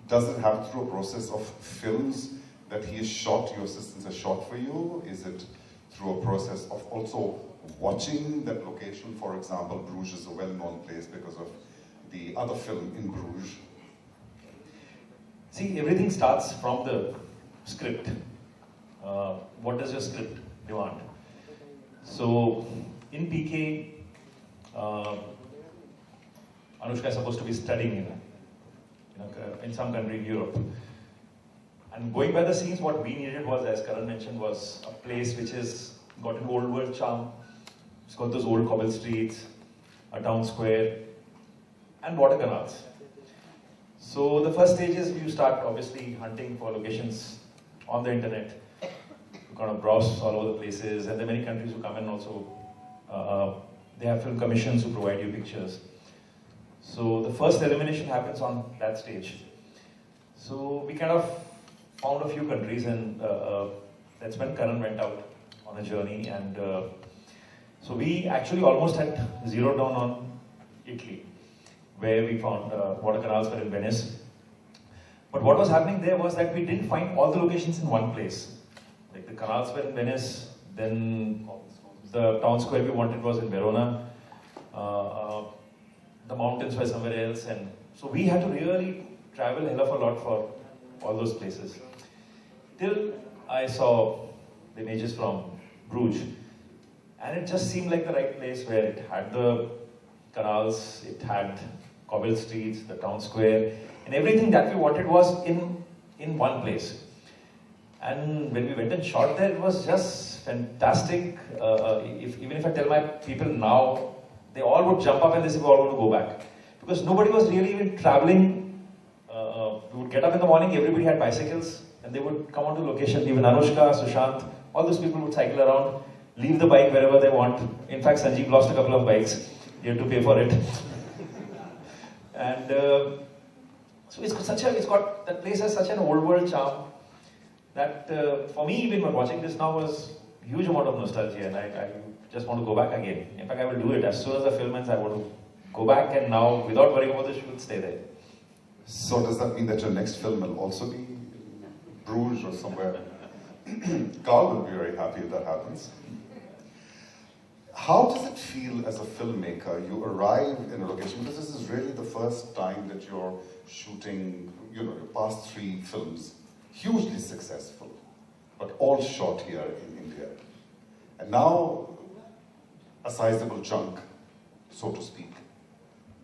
does it happen through a process of films that he has shot, your assistants have shot for you? Is it through a process of also watching that location? For example, Bruges is a well-known place because of the other film in Bruges. See, everything starts from the script. What does your script demand? So, in PK, Anushka is supposed to be studying in some country in Europe. And going by the scenes, what we needed was, as Karan mentioned, was a place which has got an old world charm. It's got those old cobble streets, a town square, and water canals. So the first stage is you start obviously hunting for locations on the internet. You kind of browse all over the places, and there are many countries who come in also. They have film commissions who provide you pictures. So the first elimination happens on that stage. So we kind of found a few countries, and that's when Karan went out on a journey. And so we actually almost had zeroed down on Italy, where we found water canals were in Venice. But what was happening there was that we didn't find all the locations in one place. Like the canals were in Venice, then the town square we wanted was in Verona, the mountains were somewhere else, and so we had to really travel a hell of a lot for all those places. Till I saw the images from Bruges, and it just seemed like the right place where it had the canals, it had cobble streets, the town square, and everything that we wanted was in one place. And when we went and shot there, it was just fantastic. Even if I tell my people now, they all would jump up and they say, we all want to go back. Because nobody was really even traveling. We would get up in the morning, everybody had bicycles, and they would come onto location. Even Anushka, Sushant, all those people would cycle around, leave the bike wherever they want. In fact, Sanjeev lost a couple of bikes. He had to pay for it. And so that place has such an old world charm that for me, even watching this now, was a huge amount of nostalgia, and I just want to go back again. In fact, I will do it as soon as the film ends. I want to go back and now, without worrying about the shoot, stay there. So does that mean that your next film will also be Bruges or somewhere? Carl will be very happy if that happens. How does it feel as a filmmaker? You arrive in a location, because this is really the first time that you're shooting, your past 3 films, hugely successful, but all shot here in India. And now, a sizable chunk, so to speak,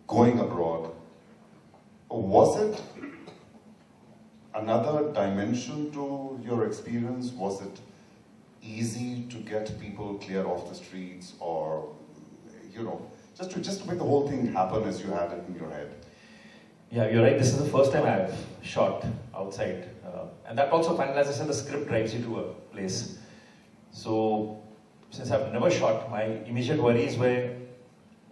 going abroad. Was it another dimension to your experience? Was it easy to get people clear off the streets, or, just to make the whole thing happen as you had it in your head? Yeah, you're right. This is the first time I've shot outside. And that also, finally, as I said, the script drives you to a place. So, since I've never shot, my immediate worries were,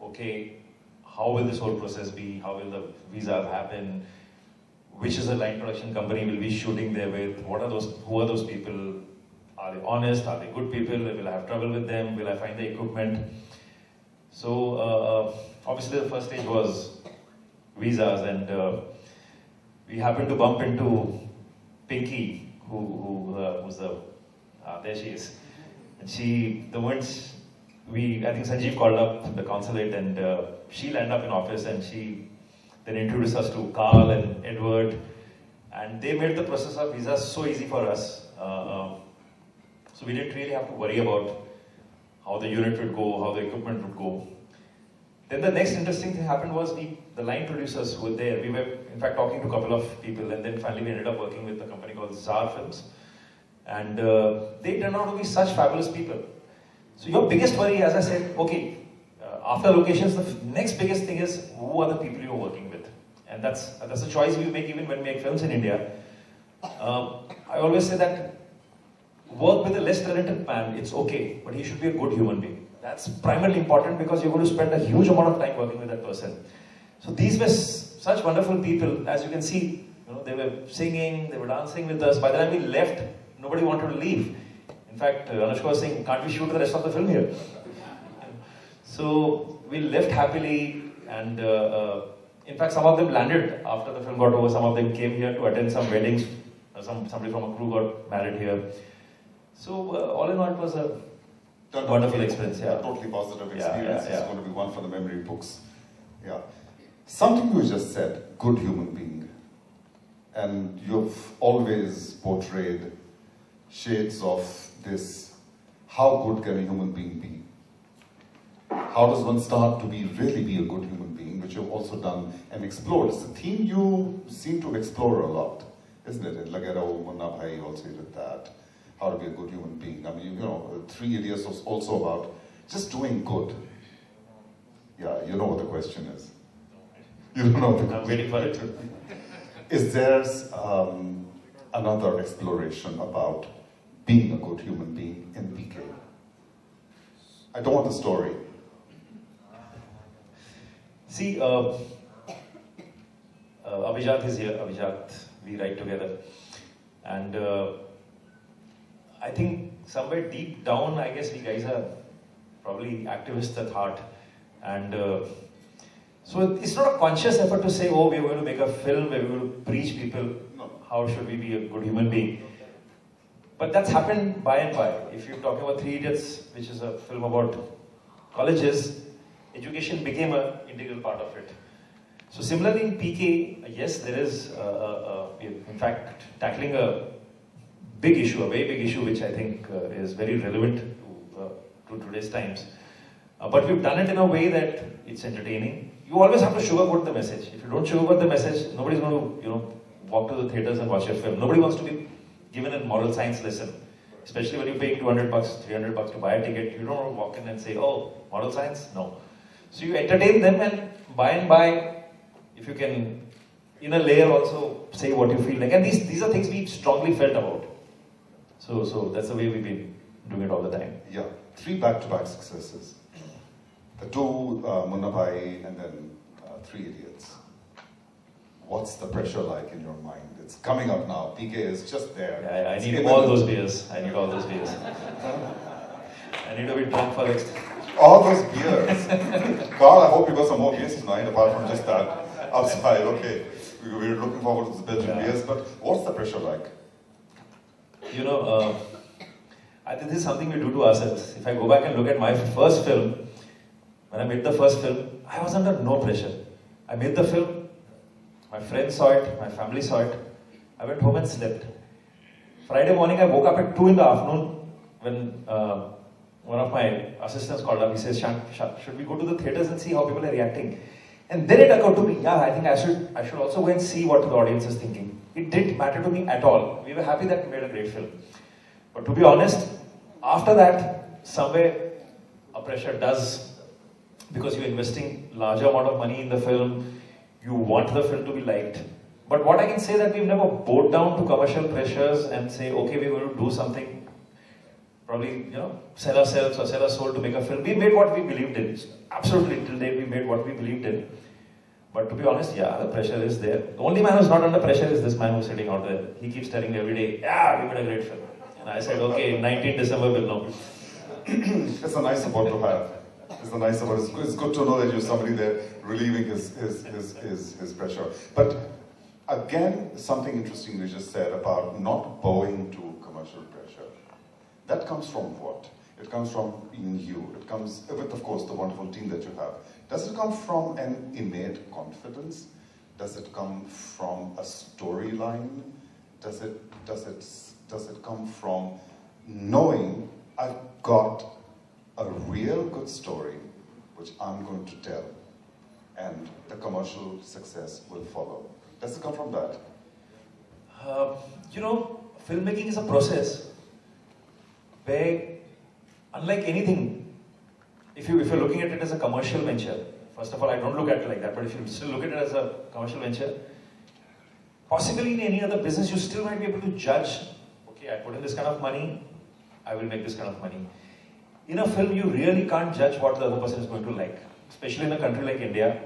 okay, how will this whole process be? How will the visas happen? Which is the line production company will be shooting there with? Who are those people? Are they honest? Are they good people? Will I have trouble with them? Will I find the equipment? So, obviously the first stage was visas, and we happened to bump into Pinky, who's there she is. And the moment I think Sanjeev called up the consulate, and she'll end up in office, and she then introduced us to Carl and Edward, and they made the process of visas so easy for us. So we didn't really have to worry about how the unit would go, how the equipment would go. Then the next interesting thing happened was the line producers who were there. We were, in fact, talking to a couple of people, and then finally we ended up working with a company called Zar Films. And they turned out to be such fabulous people. So your biggest worry, as I said, okay, after locations, the next biggest thing is who are the people you're working with. And that's a choice we make even when we make films in India. I always say that work with a less talented man, it's okay, but he should be a good human being. That's primarily important, because you're going to spend a huge amount of time working with that person. So these were such wonderful people. As you can see, they were singing, they were dancing with us. By the time we left, nobody wanted to leave. In fact, Anushka was saying, can't we shoot the rest of the film here? So we left happily, and In fact, some of them landed after the film got over. Some of them came here to attend some weddings. Somebody from a crew got married here. So all in all, it was a wonderful experience. Yeah, a totally positive experience. Yeah. It's going to be one for the memory books. Yeah. Something you just said, good human being. And you've always portrayed shades of this, how good can a human being be? How does one start to really be a good human being, which you've also done and explored. It's a theme you seem to explore a lot, isn't it? In Lagera Munna Bhai also you did that. How to be a good human being. I mean, you know, 3 Idiots was also about just doing good. Yeah, you know what the question is. You don't know what the question I'm waiting for it. Is there another exploration about being a good human being in PK? I don't want the story. See, Abhijat is here. Abhijat, we write together. And I think somewhere deep down, I guess we guys are probably activists at heart. And so it's not a conscious effort to say, oh, we're going to make a film where we're going to preach people, how should we be a good human being. But that's happened by and by. If you're talking about 3 Idiots, which is a film about colleges, education became an integral part of it. So similarly in PK, yes, there is, in fact, tackling a big issue, a very big issue, which I think is very relevant to today's times. But we've done it in a way that it's entertaining. You always have to sugarcoat the message. If you don't sugarcoat the message, nobody's going to, walk to the theaters and watch your film. Nobody wants to be given a moral science lesson. Especially when you're paying $200, $300 to buy a ticket, you don't want to walk in and say, oh, moral science? No. So you entertain them, and by, if you can, in a layer also say what you feel like. And these are things we strongly felt about. So that's the way we've been doing it all the time. Yeah, 3 back-to-back successes. The 2 Munna Bhai and then 3 Idiots. What's the pressure like in your mind? It's coming up now. PK is just there. Yeah, I need all those beers. I need all those beers. I need to be drunk for next. All those beers. Carl, I hope you got some more beers tonight, apart from just that outside. Okay, we're looking forward to the Belgian beers, but what's the pressure like? I think this is something we do to ourselves. If I go back and look at my first film, when I made the first film, I was under no pressure. I made the film, my friends saw it, my family saw it. I went home and slept. Friday morning, I woke up at 2 in the afternoon when one of my assistants called up. He says, should we go to the theaters and see how people are reacting? And then it occurred to me, yeah, I think I should also go and see what the audience is thinking. It didn't matter to me at all. We were happy that we made a great film. But to be honest, after that, somewhere a pressure does, because you're investing larger amount of money in the film, you want the film to be liked. But what I can say that we've never bowed down to commercial pressures and say, okay, we're going to do something, probably, sell ourselves or sell our soul to make a film. We made what we believed in. Absolutely, till date we made what we believed in. But to be honest, yeah, the pressure is there. The only man who's not under pressure is this man who's sitting out there. He keeps telling me every day, yeah, we made a great film. And I said, okay, 19 December we'll know. It's a nice support to have. It's a nice support. It's good to know that you're somebody there relieving his pressure. But again, something interesting you just said about not bowing to commercial pressure. That comes from what? It comes from being you. It comes with, of course, the wonderful team that you have. Does it come from an innate confidence? Does it come from a storyline? Does it come from knowing I've got a real good story which I'm going to tell, and the commercial success will follow? Does it come from that? Filmmaking is a process where, unlike anything, if you're looking at it as a commercial venture, first of all, I don't look at it like that, but if you still look at it as a commercial venture, possibly in any other business, you still might be able to judge, okay, I put in this kind of money, I will make this kind of money. In a film, you really can't judge what the other person is going to like, especially in a country like India,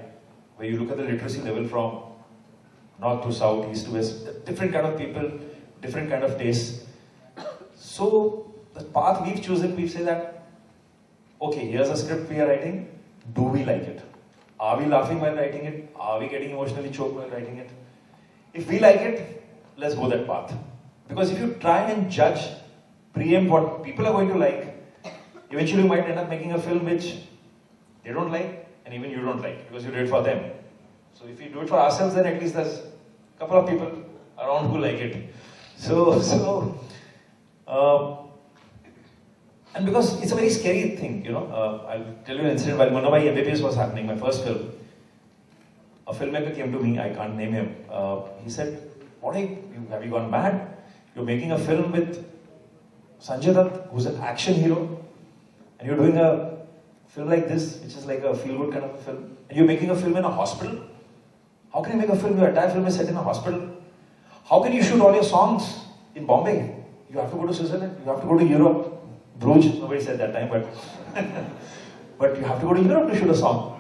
where you look at the literacy level from north to south, east to west, different kind of people, different kind of tastes. So, the path we've chosen, we say that, okay, here's a script we are writing, do we like it? Are we laughing while writing it? Are we getting emotionally choked while writing it? If we like it, let's go that path. Because if you try and judge, preempt what people are going to like, eventually you might end up making a film which they don't like, and even you don't like, because you did it for them. So if we do it for ourselves, then at least there's a couple of people around who like it. And because it's a very scary thing, you know. I'll tell you an incident. While Munnabai MBBS was happening, my first film, a filmmaker came to me, I can't name him. He said, have you gone mad? You're making a film with Sanjay Dutt, who's an action hero, and you're doing a film like this, which is like a feel-good kind of a film, and you're making a film in a hospital? How can you make a film, your entire film is set in a hospital? How can you shoot all your songs in Bombay? You have to go to Switzerland, you have to go to Europe, Bruges, nobody said that time, but but you have to go to Europe to shoot a song.